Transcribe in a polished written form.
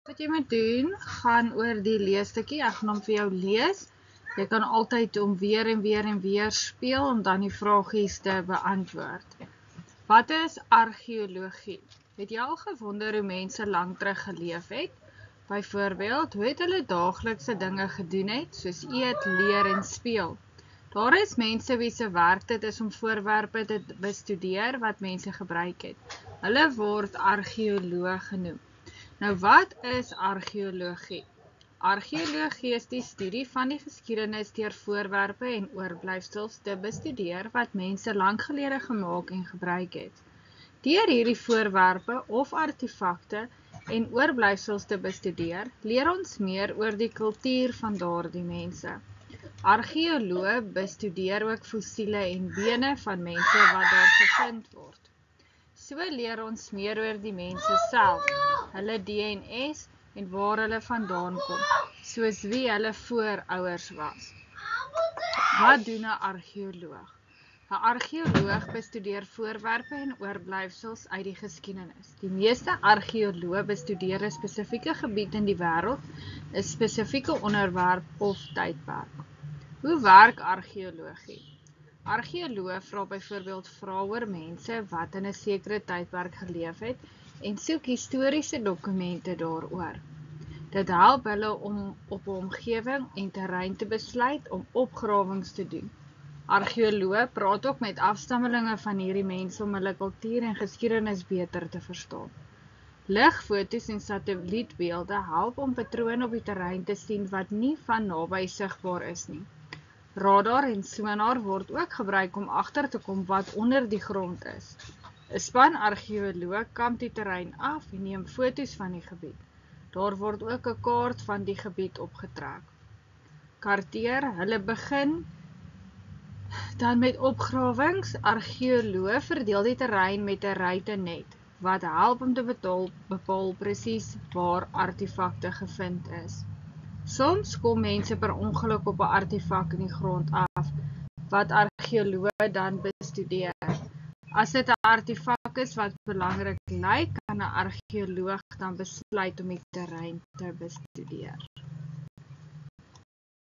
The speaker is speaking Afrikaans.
Wat jy moet doen, gaan oor die leesstukkie. Ek gaan hom vir jou lees. Jy kan altyd hom weer en weer speel om dan die vragies te beantwoord. Wat is argeologie? Het jy al gewonder hoe mense lank terug geleef het? Byvoorbeeld, hoe het hulle daaglikse dinge gedoen het, soos eet, leer en speel? Daar is mense wie se werk dit is om voorwerpe te bestudeer wat mense gebruik het. Hulle word argeoloog genoem. Nou wat is argeologie? Argeologie is die studie van die geskiedenis deur voorwerpe en oorblyfsels te bestudeer wat mense lank gelede gemaak en gebruik het. Deur hierdie voorwerpe of artefakte en oorblyfsels te bestudeer, leer ons meer oor die kultuur van daardie mense. Argeoloë bestudeer ook fossiele en bene van mense wat daar gevind word. So leer ons meer oor die mense self, hulle DNS en waar hulle vandaan kom, soos wie hulle voorouers was. Wat doen 'n argeoloog? 'n Argeoloog bestudeer voorwerpe en oorblyfsels uit die geskiedenis. Die meeste argeoloë bestudeer 'n spesifieke gebied in die wêreld, 'n spesifieke onderwerp of tydperk. Hoe werk argeologie? Argeoloë vra byvoorbeeld vrae oor mense wat in 'n sekere tydperk geleef het en soek historiese dokumente daaroor. Dit help hulle om op 'n omgewing en terrein te besluit om opgrawings te doen. Argeoloë praat ook met afstammelinge van hierdie mense om hulle kultuur en geskiedenis beter te verstaan. Ligfoto's en satellietbeelde help om patrone op die terrein te sien wat nie van naby sigbaar is nie. Radar en sonar word ook gebruik om agter te kom wat onder die grond is. 'n Span argeoloë kamp die terrein af en neem foto's van die gebied. Daar word ook 'n kaart van die gebied opgetrek. Karteer, hulle begin dan met opgrawings. Argeoloë verdeel die terrein met 'n ruitennet wat help om te bepaal presies waar artefakte gevind is. Soms kom mense per ongeluk op 'n artefak in die grond af, wat argeoloë dan bestudeer. As dit 'n artefak is wat belangrik lyk, kan 'n argeoloog dan besluit om die terrein te bestudeer.